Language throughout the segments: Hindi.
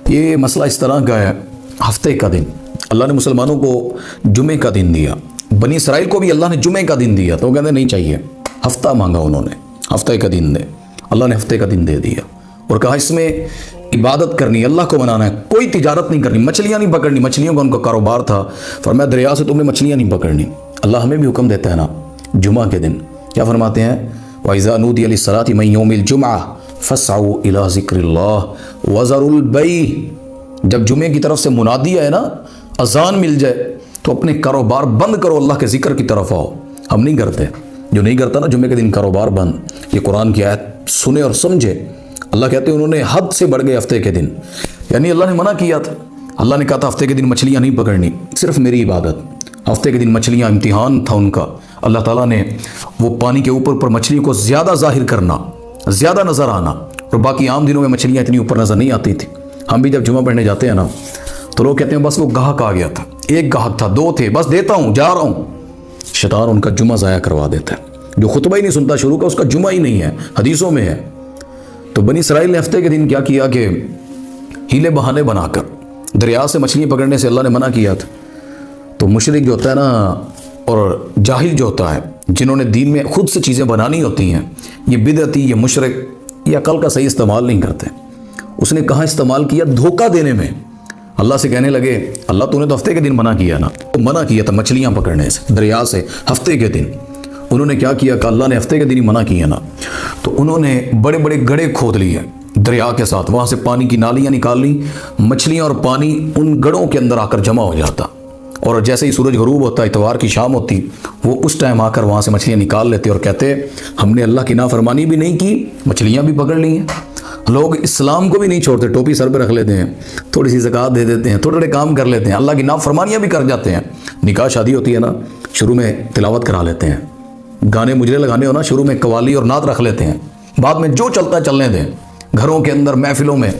ये मसला इस तरह का है, हफ्ते का दिन अल्लाह ने मुसलमानों को जुमे का दिन दिया, बनी इसराइल को भी अल्लाह ने जुमे का दिन दिया, तो कहते नहीं चाहिए, हफ्ता मांगा उन्होंने, हफ्ते का दिन दे। अल्लाह ने हफ्ते का दिन दे दिया और कहा इसमें इबादत करनी, अल्लाह को मनाना है, कोई तिजारत नहीं करनी, मछलियाँ नहीं पकड़नी। मछलियों का उनका कारोबार था, फरमाया दरिया से तुमने मछलियाँ नहीं पकड़नी। अल्लाह हमें भी हुक्म देता है ना जुमा के दिन, क्या फरमाते हैं, वइज़ा नूदिया लिस्सलाति मिन यौमिल जुमआ फस्अऊ इला ज़िक्रिल्लाह वज़रुल बै। जब जुमे की तरफ से मुनादी है ना, अजान मिल जाए तो अपने कारोबार बंद करो, अल्लाह के जिक्र की तरफ आओ। हम नहीं करते, जो नहीं करता ना जुमे के दिन कारोबार बंद। ये कुरान की आयत सुने और समझे। अल्लाह कहते हैं उन्होंने हद से बढ़ गए हफ्ते के दिन, यानी अल्लाह ने मना किया था। अल्लाह ने कहा था हफ्ते के दिन मछलियाँ नहीं पकड़नी, सिर्फ मेरी इबादत। हफ्ते के दिन मछलियाँ इम्तिहान था उनका। अल्लाह ताला ने वो पानी के ऊपर मछलियों को ज़्यादा जाहिर करना, ज़्यादा नज़र आना, और बाकी आम दिनों में मछलियाँ इतनी ऊपर नज़र नहीं आती थी। हम भी जब जुमा पढ़ने जाते हैं ना तो लोग कहते हैं बस वो गाहक आ गया था, एक गाहक था, दो थे, बस देता हूँ जा रहा हूँ। शैतान उनका जुमा ज़ाया करवा देता है। जो खुतबा ही नहीं सुनता शुरू का, उसका जुमा ही नहीं है, हदीसों में है। तो बनी इसराइल ने हफ्ते के दिन क्या किया कि हीले बहाने बनाकर दरिया से मछलियाँ पकड़ने से अल्लाह ने मना किया था। तो मुशरिक जो होता है ना और जाहिल जो होता है, जिन्होंने दीन में खुद से चीज़ें बनानी होती हैं, ये बिदअती, ये मुशरिक, ये अकल का सही इस्तेमाल नहीं करते। उसने कहाँ इस्तेमाल किया, धोखा देने में। अल्लाह से कहने लगे अल्लाह तूने तो हफ्ते के दिन मना किया ना, तो मना किया था मछलियाँ पकड़ने से दरिया से हफ्ते के दिन। उन्होंने क्या किया कि अल्लाह ने हफ्ते के दिन ही मना किया ना, तो उन्होंने बड़े बड़े गड्ढे खोद लिए दरिया के साथ, वहाँ से पानी की नालियाँ निकाल ली, मछलियाँ और पानी उन गड्ढों के अंदर आकर जमा हो जाता। और जैसे ही सूरज गरूब होता, इतवार की शाम होती, वो उस टाइम आकर वहाँ से मछलियाँ निकाल लेते और कहते हमने अल्लाह की नाफरमानी भी नहीं की, मछलियाँ भी पकड़ ली हैं। लोग इस्लाम को भी नहीं छोड़ते, टोपी सर पे रख लेते हैं, थोड़ी सी ज़कात दे देते हैं, थोड़े थोड़े काम कर लेते हैं, अल्लाह की नाफरमानियाँ भी कर जाते हैं। निकाह शादी होती है ना, शुरू में तिलावत करा लेते हैं, गाने मुजरे लगाने हो ना, शुरू में कवाली और नात रख लेते हैं, बाद में जो चलता है चलने दें। घरों के अंदर महफिलों में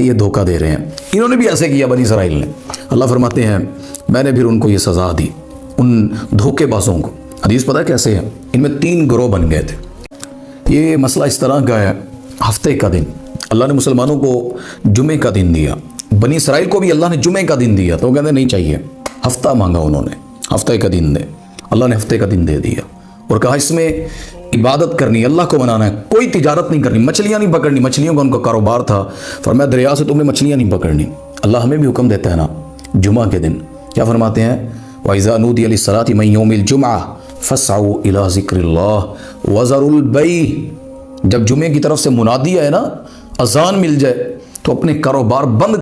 ये धोखा दे रहे हैं। इन्होंने भी ऐसे किया बनी इसराइल ने। अल्लाह फरमाते हैं मैंने फिर उनको ये सज़ा दी, उन धोखेबाजों को। हदीस पता है कैसे है, इनमें 3 गिरोह बन गए थे। ये मसला इस तरह का है, हफ्ते का दिन अल्लाह ने मुसलमानों को जुमे का दिन दिया, बनी इसराइल को भी अल्लाह ने जुमे का दिन दिया, तो कहते नहीं चाहिए, हफ्ता मांगा उन्होंने, हफ्ते का दिन दे। अल्लाह ने हफ्ते का दिन दे दिया और कहा इसमें इबादत करनी, अल्लाह को मनाना है, कोई तिजारत नहीं करनी, मछलियाँ नहीं पकड़नी। मछलियों का उनका कारोबार था, फरमाया दरिया से तुमने मछलियाँ नहीं पकड़नी। अल्लाह हमें भी हुक्म देता है ना जुमा के दिन, क्या फरमाते हैं, वइज़ा नूदिया लिस्सलाति मिन यौमिल जुमआ फस्अऊ इला ज़िक्रिल्लाह वज़रुल बै। जब जुमे की तरफ से मुनादी है ना, अजान मिल जाए तो अपने कारोबार बंद